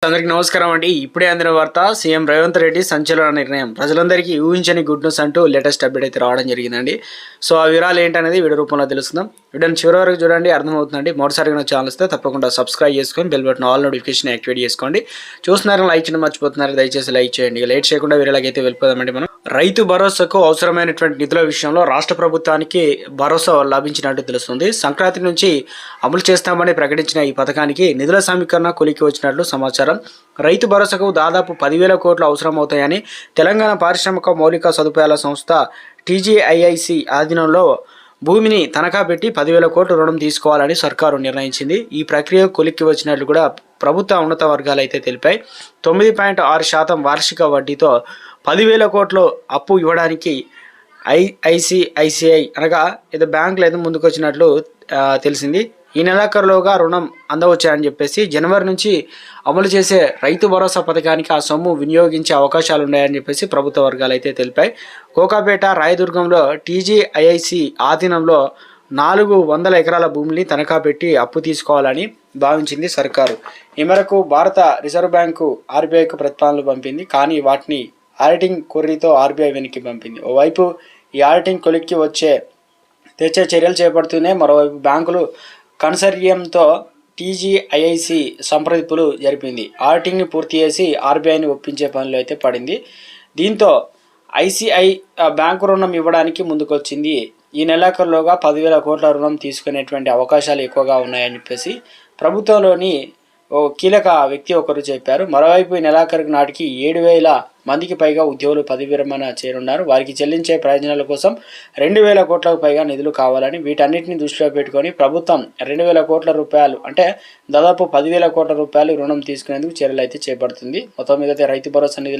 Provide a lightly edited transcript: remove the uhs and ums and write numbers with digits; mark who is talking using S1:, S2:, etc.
S1: అందరికీ నమస్కారం అండి. ఇప్పుడే అందిన వార్త, సీఎం రేవంత్ రెడ్డి సంచలన నిర్ణయం, ప్రజలందరికీ ఊహించని గుడ్ న్యూస్ అంటూ లేటెస్ట్ అప్డేట్ అయితే రావడం జరిగిందండి. సో ఆ వివరాలు ఏంటనేది వీడియో రూపంలో తెలుస్తుందాం. వీడియోని చివరి వరకు చూడండి, అర్థమవుతుందండి. మొదటిసారిగా నా ఛానల్ వస్తే తప్పకుండా సబ్స్క్రైబ్ చేసుకొని bell button all notification activate చేసుకోండి. చూస్తున్నారని లైక్ చేయడం మర్చిపోతున్నారు, దయచేసి లైక్ చేయండి. లేట్ చేయకుండా వీడియోలకి అయితే వెళ్ళిపోదామండి. మనం రైతు భరోసాకు అవసరమైనటువంటి నిధుల విషయంలో రాష్ట్ర ప్రభుత్వానికి భరోసా లభించినట్టు తెలుస్తుంది. సంక్రాంతి నుంచి అమలు చేస్తామని ప్రకటించిన ఈ పథకానికి నిధుల సమీకరణ కొలికి వచ్చినట్లు సమాచారం. రైతు భరోసాకు దాదాపు 10,000 కోట్లు అవసరమవుతాయని తెలంగాణ పారిశ్రామిక మౌలిక సదుపాయాల సంస్థ టీజీఐఐసి ఆధీనంలో భూమిని తనఖా పెట్టి 10,000 కోట్ల రుణం తీసుకోవాలని సర్కారు నిర్ణయించింది. ఈ ప్రక్రియ కొలిక్కి వచ్చినట్లు కూడా ప్రభుత్వ ఉన్నత వర్గాలు అయితే తెలిపాయి. 9.6% వార్షిక వడ్డీతో 10,000 కోట్లు అప్పు ఇవ్వడానికి ఐసిఐసిఐ అనగా ఇది బ్యాంకులు అయితే ముందుకు వచ్చినట్లు తెలిసింది. ఈ నెలాఖరులోగా రుణం అందవచ్చాయని చెప్పేసి జనవరి నుంచి అమలు చేసే రైతు భరోసా పథకానికి ఆ సొమ్ము వినియోగించే అవకాశాలు ఉన్నాయని చెప్పేసి ప్రభుత్వ వర్గాలు అయితే తెలిపాయి. కోకాపేట రాయదుర్గంలో టీజీఐఐసి ఆధీనంలో 400 ఎకరాల భూమిని తనఖా పెట్టి అప్పు తీసుకోవాలని భావించింది సర్కారు. ఈ మేరకు భారత రిజర్వ్ బ్యాంకు ఆర్బీఐకు ప్రతిపాదనలు పంపింది. కానీ వాటిని ఆడిటింగ్ కొర్రీతో ఆర్బీఐ వెనక్కి పంపింది. ఓవైపు ఈ ఆడిటింగ్ కొలిక్కి తెచ్చే చర్యలు చేపడుతూనే మరోవైపు బ్యాంకులు కన్సార్టియంతో టీజీఐఐసి సంప్రదింపులు జరిపింది. ఆడిటింగ్ని పూర్తి చేసి ఆర్బీఐని ఒప్పించే పనిలో అయితే పడింది. దీంతో ఐసిఐ బ్యాంకు రుణం ఇవ్వడానికి ముందుకొచ్చింది. ఈ నెలాఖరులోగా 10,000 కోట్ల రుణం తీసుకునేటువంటి అవకాశాలు ఎక్కువగా ఉన్నాయని చెప్పేసి ప్రభుత్వంలోని ఓ కీలక వ్యక్తి ఒకరు చెప్పారు. మరోవైపు ఈ నెలాఖరు నాటికి 7,000 మందికి పైగా ఉద్యోగులు పదవి విరమణ చేరున్నారు. వారికి చెల్లించే ప్రయోజనాల కోసం 2,000 కోట్లకు పైగా నిధులు కావాలని, వీటన్నిటిని దృష్టిలో పెట్టుకొని ప్రభుత్వం 2,000 కోట్ల రూపాయలు అంటే దాదాపు 10,000 కోట్ల రూపాయలు రుణం తీసుకునేందుకు చర్యలు అయితే చేపడుతుంది. మొత్తం మీద రైతు భరోసా నిధులు